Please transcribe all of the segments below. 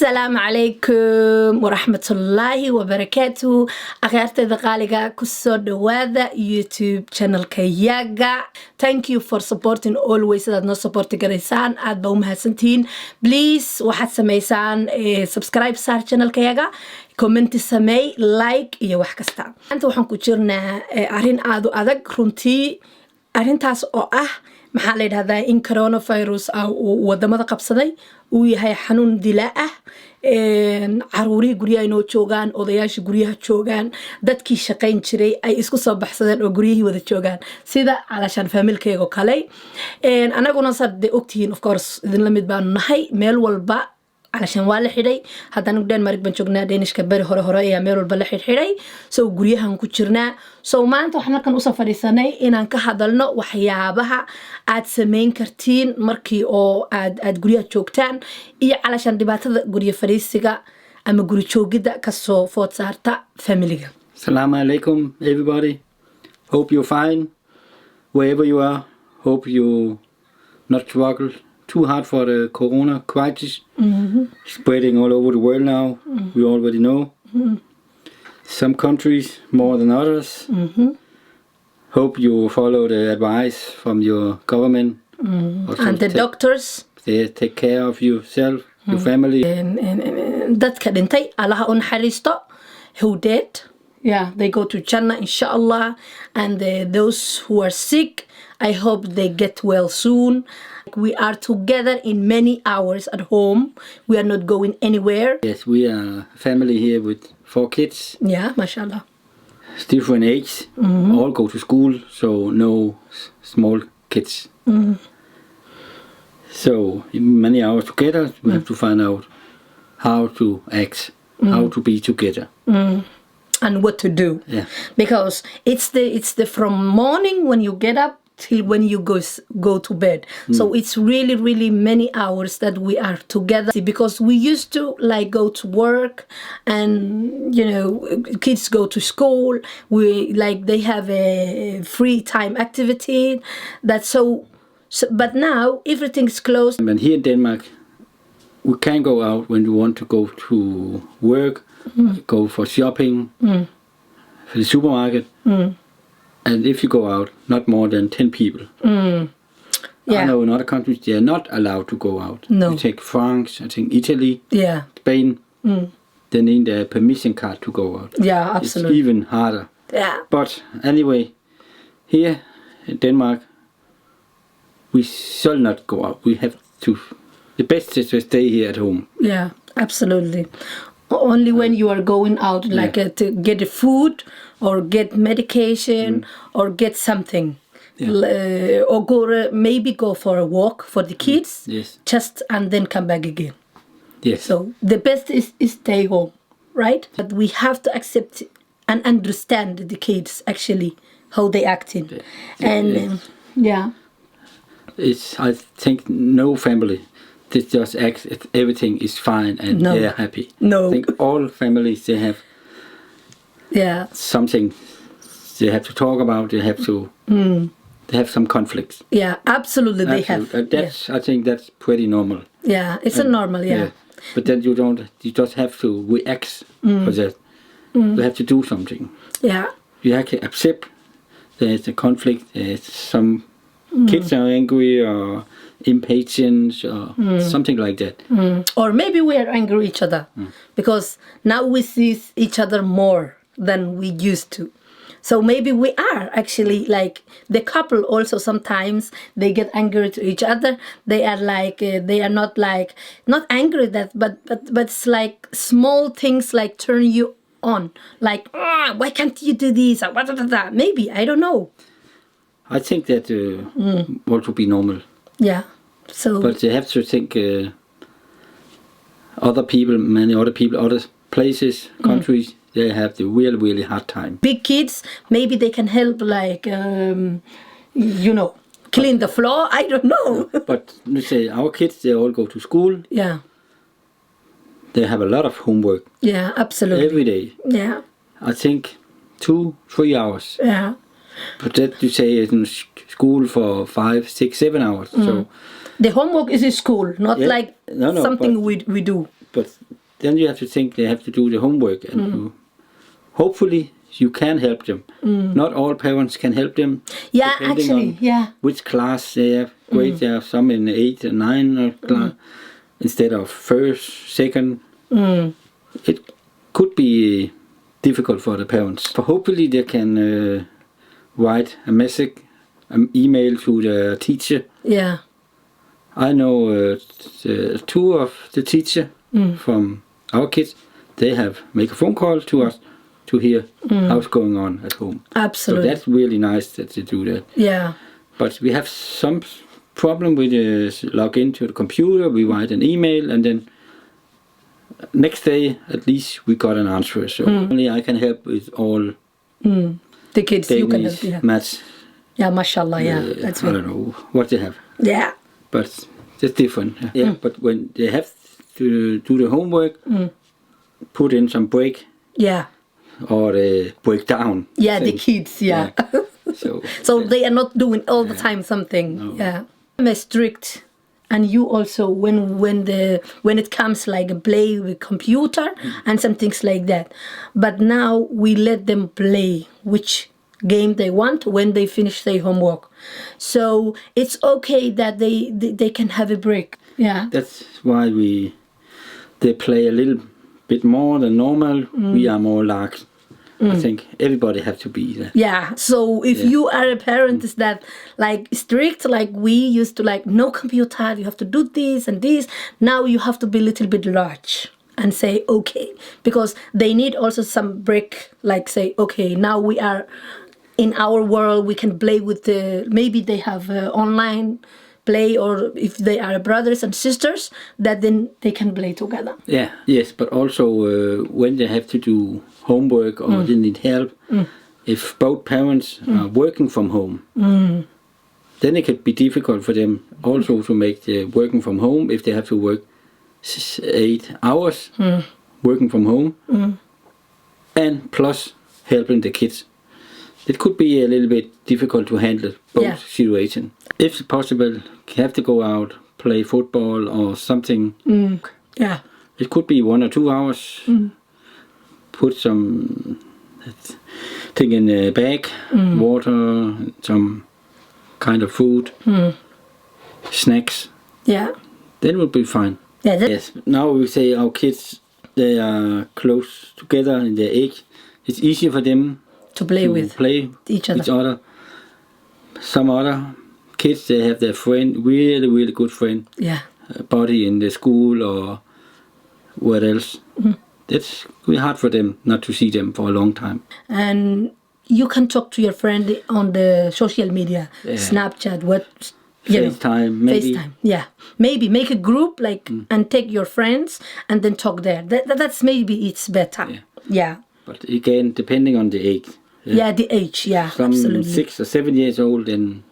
السلام عليكم ورحمة الله وبركاته أخيرتي ذقاليقا كسو دواذا يوتيوب channel كياغا. Thank you for supporting always that no support غريسان aad ba umahadsantihiin. Please waxaad samaysaan subscribe saar channel كياغا, comment samey, like iyo wax kasta. Anta waxaan ku jirnaa arrin aad u adag runtii, arrintaas oo ah maxaa la yidhahdaa in coronavirus uu wadamada qabsaday uu yahay xanuun dilaa ah. caruurihii guryaha inoo joogaan, odayaashii guryaha joogaan, dadkii shaqayn jiray ay isku soo baxsadeen oo guryihii wada joogaan sida calashaan faamilkeyga oo kale. anaguna saad ogtihiin of course idinla mid baanu nahay, meel walba calashaan waa la xidhay. haddana Denmark baan joognaa, Danish-ka bari hore ayaa meel walba la xidhay, so guryahan ku jirnaa. so maanta waxaan halkan usoo fadhiisanay inaan ka hadalno waxyaabaha aad samayn kartiin markii oo aad guryaha joogtaan iyo calashaan dhibaatada guryo fadhiisiga ama guri joogida kasoo food saarta familiga. Assalamu alaikum everybody. Hope you're fine wherever you are. Hope you not struggle too hard for the corona crisis. Spreading all over the world now. We already know. Some countries more than others. Hope you follow the advice from your government. And the doctors. They take care of yourself, your family. dadka dhintay allaha u naxariisto. Who dead, yeah, they go to Jannah inshallah. And those who are sick, I hope they get well soon. We are together in many hours at home. We are not going anywhere. Yes, we are a family here with 4 kids. Yeah, mashallah. Different age. All go to school, so no small kids. So many hours together, we have to find out how to act, how to be together. And what to do. Yeah. Because it's the from morning when you get up till when you go to bed. So it's really many hours that we are together, because we used to like go to work and you know kids go to school. We like they have a free time activity. That's so but now everything's closed. And here in Denmark, we can go out when we want to go to work, go for shopping, for the supermarket. And if you go out, not more than 10 people. Yeah. I know in other countries they are not allowed to go out. No. You take France, I think Italy, Yeah. Spain, they need a permission card to go out. Yeah, absolutely. It's even harder. Yeah. But anyway, here in Denmark, we shall not go out. We have to. The best is to stay here at home. Yeah, absolutely. Only when you are going out, like to get a food or get medication or get something. Or maybe go for a walk for the kids. Yes. Just and then come back again. Yes. So the best is stay home, right? But we have to accept and understand the kids actually, how they acting. And yeah. I think no family they just act everything is fine and No. they're happy. No. I think all families they have something they have to talk about. They have to they have some conflicts. Yeah, absolutely they have. That's I think that's pretty normal. Yeah, it's a normal, yeah. But then you just have to react for that. You have to do something. Yeah. You have to accept there's a conflict. There's some kids are angry or impatient or something like that. Or maybe we are angry at each other because now we see each other more than we used to. So maybe we are actually like the couple also sometimes they get angry to each other. They are like they are not angry that but it's like small things like turn you on, like why can't you do this or maybe I don't know. I think that ought to be normal. Yeah. So But you have to think many other people, other places, countries, they have the really hard time. big kids, maybe they can help like clean the floor. I don't know. But let's say our kids, they all go to school. Yeah. They have a lot of homework Yeah, absolutely. every day. Yeah. I think 2-3 hours. Yeah. But that you say is in school for 5, 6, 7 hours. So The homework is in school, not like No, something but- we do. but then you have to think they have to do the homework, and hopefully you can help them. Not all parents can help them. Yeah, depending actually, on yeah. which class they have. Grade they have some in 8 and 9 class instead of first, second. It could be difficult for the parents. But hopefully they can write a message, an email to the teacher. Yeah. I know two of the teacher from our kids. They have make a phone call to us to hear how's going on at home. Absolutely. So that's really nice that they do that. Yeah. But we have some problem with log into the computer. We write an email, and then next day at least we got an answer. So only I can help with all The kids, you can help. Danish, Yeah. maths. Yeah, mashallah. Yeah, that's I good. don't know what they have, Yeah. but it's different. Yeah, but when they have to do the homework, put in some break Yeah. or break down. Yeah, the things. kids. Yeah. So So they are not doing all the time something. No. Yeah. I'm strict, and you also when it comes like a play with computer and some things like that. But now we let them play which game they want when they finish their homework. So it's okay that they can have a break. Yeah. that's why they play a little bit more than normal. We are more lax. I think everybody have to be there. Yeah. So if you are a parent is that like strict, like we used to like no computer, you have to do this and this. Now you have to be a little bit large and say okay, because they need also some break. Like say okay, now we are in our world. We can play with maybe they have online play, or if they are brothers and sisters, that then they can play together. Yeah, yes, but also when they have to do homework or they need help, if both parents are working from home, then it could be difficult for them also to make the working from home if they have to work 8 hours working from home and plus helping the kids. It could be a little bit difficult to handle both situations. If possible, have to go out, play football or something. Yeah. It could be 1 or 2 hours. Put some thing in a bag, water, some kind of food, snacks. Yeah. Then it will be fine. Yeah. Yes. Now we say our kids, they are close together in their age. It's easier for them To play to with play each other. Some other kids, they have their friend, really good friend, Yeah. buddy in the school or where else. That's really hard for them not to see them for a long time. And you can talk to your friend on the social media, Snapchat, FaceTime, maybe. FaceTime, yeah. Maybe make a group like and take your friends and then talk there. That's maybe it's better. Yeah. But again, depending on the age. Yeah, the age. Yeah, Some absolutely. 6 or 7 years old, and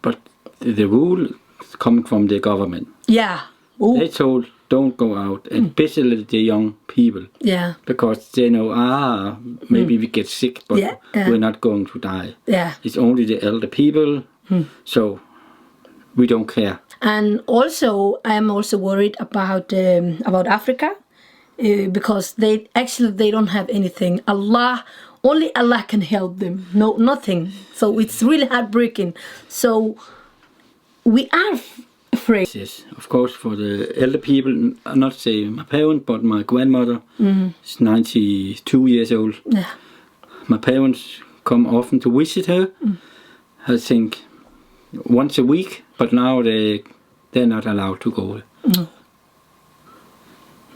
but the rule is coming from the government. Yeah. Ooh. They told don't go out, especially the young people, Yeah. because they know maybe we get sick, but we're not going to die. Yeah. It's only the elder people, so we don't care. And also, I'm also worried about Africa because they don't have anything. Only Allah can help them. No, nothing. So it's really heartbreaking. So we are afraid. Yes, of course, for the elder people, not say my parent, but my grandmother. She's 92 years old. Yeah. My parents come often to visit her. I think once a week, but now they're not allowed to go.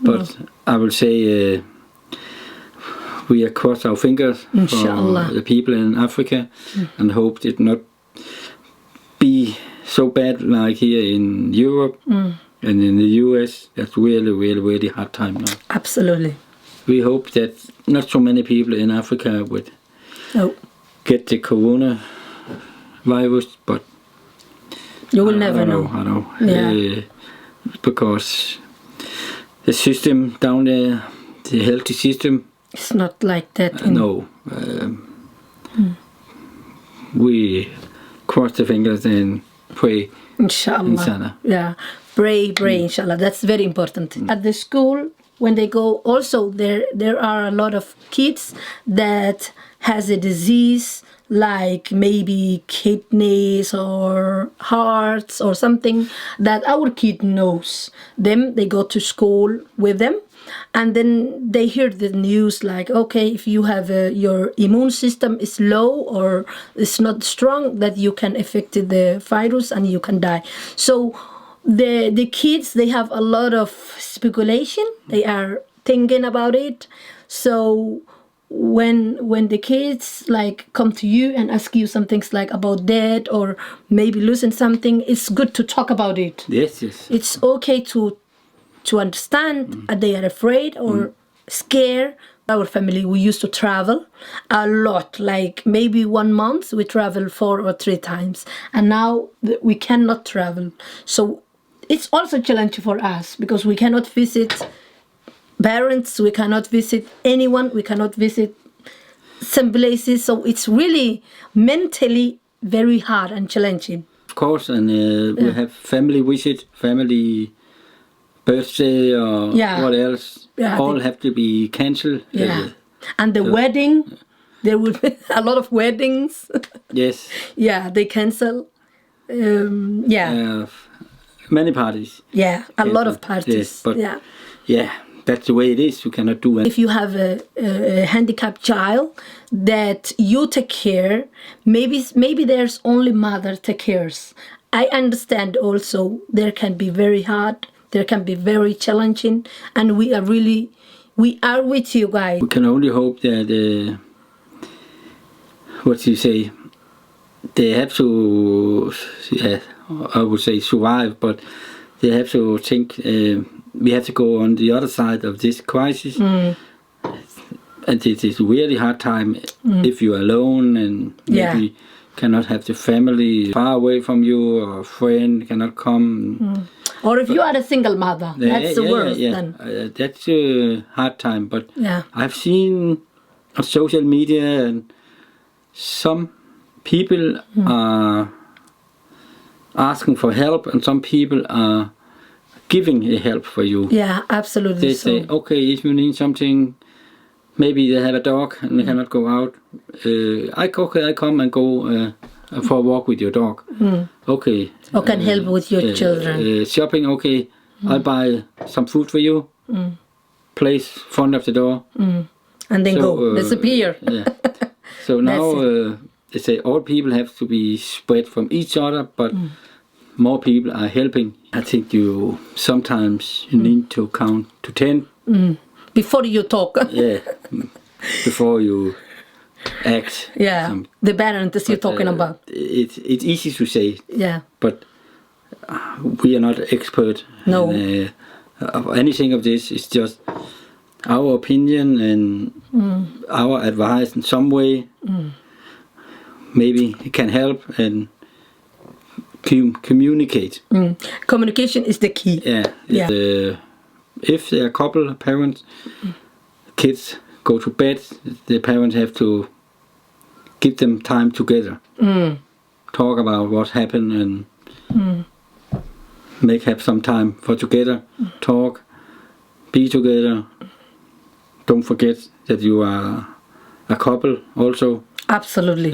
But I will say we cross our fingers Inshallah. for the people in Africa and hope it not be so bad like here in Europe and in the US. That's really hard time now. Absolutely. We hope that not so many people in Africa would get the corona virus, but you will never I know. know. Yeah. Because the system down there, the healthy system, It's not like that. no. We cross the fingers and pray. Inshallah. Yeah. Pray, inshallah. That's very important. At the school, when they go, also there are a lot of kids that has a disease like maybe kidneys or hearts or something that our kid knows them. They go to school with them, and then they hear the news like, okay, if you have your immune system is low or is not strong, that you can affect the virus and you can die. So the kids, they have a lot of speculation. They are thinking about it. So when the kids like come to you and ask you some things like about death or maybe losing something, it's good to talk about it. Yes. It's okay to understand they are afraid or scared. Our family, we used to travel a lot, like maybe 1 month we travel 4 or 3 times, and now we cannot travel. So it's also challenging for us because we cannot visit parents, we cannot visit anyone, we cannot visit some places. So it's really mentally very hard and challenging. Of course, and we have family visit, family birthday or what else. Yeah, all have to be cancelled. Yeah, and the wedding, there will be a lot of weddings. Yes. Yeah, they cancel. Many parties. Yeah, a lot of parties. Yes, but that's the way it is. You cannot do it. If you have a handicapped child that you take care, maybe there's only mother take cares. I understand also there can be very hard, there can be very challenging, and we are with you guys. We can only hope that they have to, I would say survive, but they have to think we have to go on the other side of this crisis. And it is a really hard time if you're alone and maybe cannot have the family far away from you, or a friend cannot come. Or if you are a single mother, that's the worst then. That's a hard time, but I've seen on social media and some people are asking for help and some people are giving help for you. Yeah, absolutely. They say, okay, if you need something, maybe they have a dog and they cannot go out. I come and go for a walk with your dog. Okay. Or can help with your children. Shopping, okay. I'll buy some food for you. Place front of the door. And then go, disappear. So now they say all people have to be spread from each other, but more people are helping. I think you sometimes need to count to 10. Before you talk. Before you act. The parents you're talking about. It's easy to say. But we are not expert. No. Of anything of this. It's just our opinion and our advice in some way. Maybe it can help and communicate. Communication is the key. If there are a couple of parents, kids go to bed, the parents have to give them time together. Talk about what happened and have some time for together. Talk, be together. Don't forget that you are a couple also. Absolutely,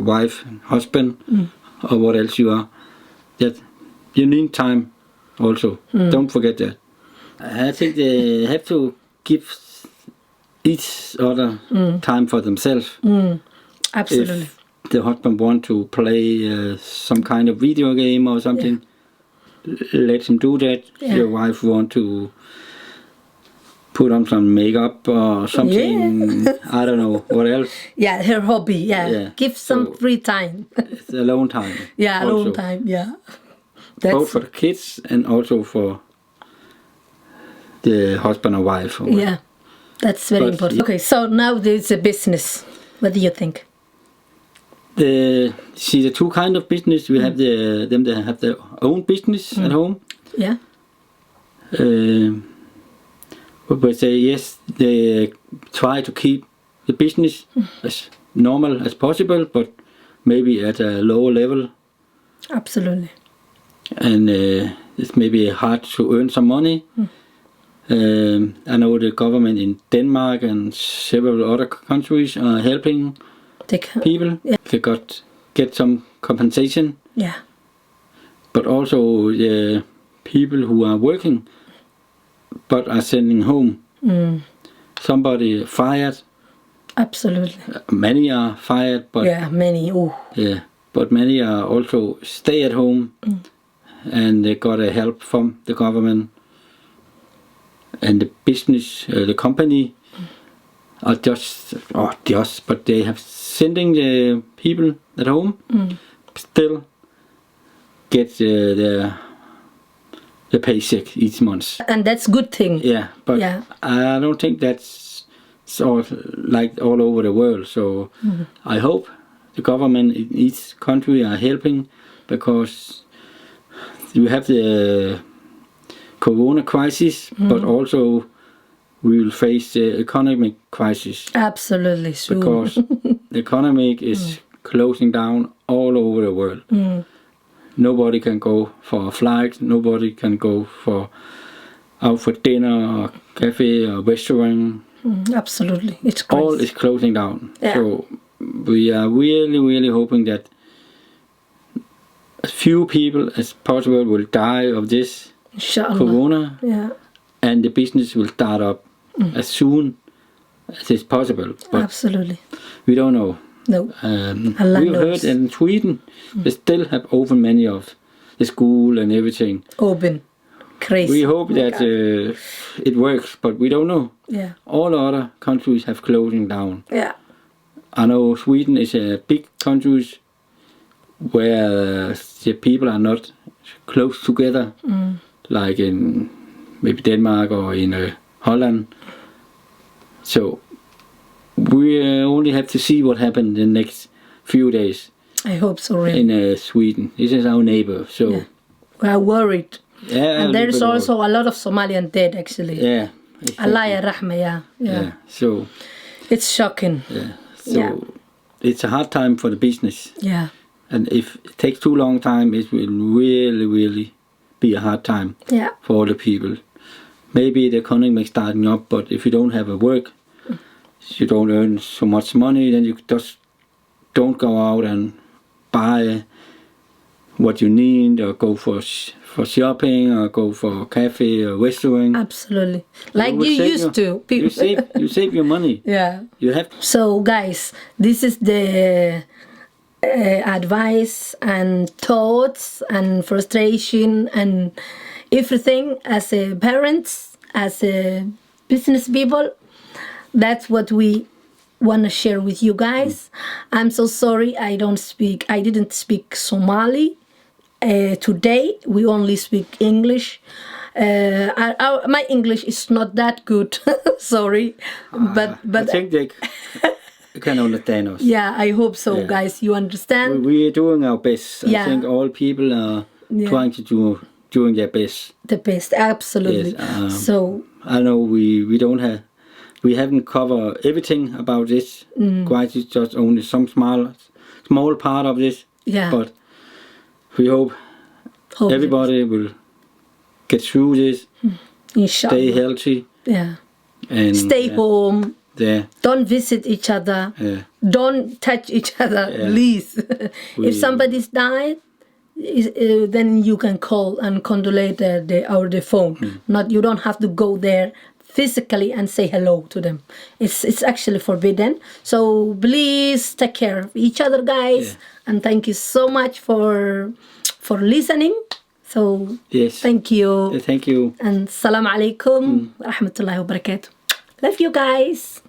wife, husband, or what else you are. That you need time also. Don't forget that. I think they have to give each other time for themselves. Absolutely. If the husband want to play some kind of video game or something, let him do that. Your wife want to put on some makeup or something. I don't know what else. Her hobby. Give some free time. It's alone time. Alone time. That's both for the kids and also for the husband or wife. That's very important. Okay, so now there's a business. What do you think? The two kind of business. We have them that have their own business at home. But say yes, they try to keep the business as normal as possible, but maybe at a lower level. Absolutely. and it's maybe hard to earn some money. I know the government in Denmark and several other countries are helping people. Yeah. They get some compensation, Yeah. but also the people who are working but are sending home. Somebody fired. Absolutely. Many are fired, but Yeah, many. Oh. yeah, but many are also stay at home, and they got a help from the government. And the business, the company, are but they have sending the people at home, still get the paycheck each month. And that's good thing. Yeah, but Yeah. I don't think that's sort of like all over the world. So I hope the government in each country are helping, because you have the Corona crisis, but also we will face the economic crisis, Absolutely. Soon. because the economy is closing down all over the world. Nobody can go for a flight, nobody can go out for dinner or cafe or restaurant. Absolutely. It's All crazy. is closing down. Yeah. So we are really, really hoping that as few people as possible will die of this Inshallah. Corona, Yeah. and the business will start up as soon as it's possible. But Absolutely. we don't know. No. Allah We've knows. heard in Sweden they still have opened many of the school and everything. Open. Crazy. We hope that it works, but we don't know. Yeah. All other countries have closing down. Yeah. I know Sweden is a big country where the people are not close together, like in maybe Denmark or in Holland. So we only have to see what happens in the next few days I hope so, really. in Sweden. This is our neighbor, so We are worried. yeah. And a there is little bit also a lot of Somalian dead, actually. worried. Yeah. Exactly. Allah ya rahma, yeah. Yeah. So It's shocking. yeah. It's a hard time for the business. Yeah. And if it takes too long time, it will really, really be a hard time Yeah. for all the people. Maybe the economy is starting up, but if you don't have a work, you don't earn so much money, then you just don't go out and buy what you need, or go for shopping, or go for a cafe or restaurant. Absolutely. Like will you save used to. You save your money. Yeah. You have So, guys, this is the advice and thoughts and frustration and everything as a parents, as a business people. That's what we want to share with you guys. I'm so sorry I didn't speak Somali. Today we only speak English. My English is not that good. Sorry, but I think they can understand us. yeah, I hope so, Yeah. guys. You understand? We are doing our best. Yeah. I think all people are trying to doing their best. The best, absolutely. Yes, So I know we haven't covered everything about this crisis, just only some small part of this. yeah, But we hope hope everybody will get through this, inshallah. stay healthy, Yeah, and stay home. Yeah, Don't visit each other. yeah, Don't touch each other, Yeah. please. We- If somebody's died, then you can call and condolate over the phone. Not, you don't have to go there physically and say hello to them. It's actually forbidden. So please take care of each other, guys. Yeah. And thank you so much for listening. So yes. thank you. Thank you. And salam alaikum wa rahmatullahi wa barakatuh. Love you guys.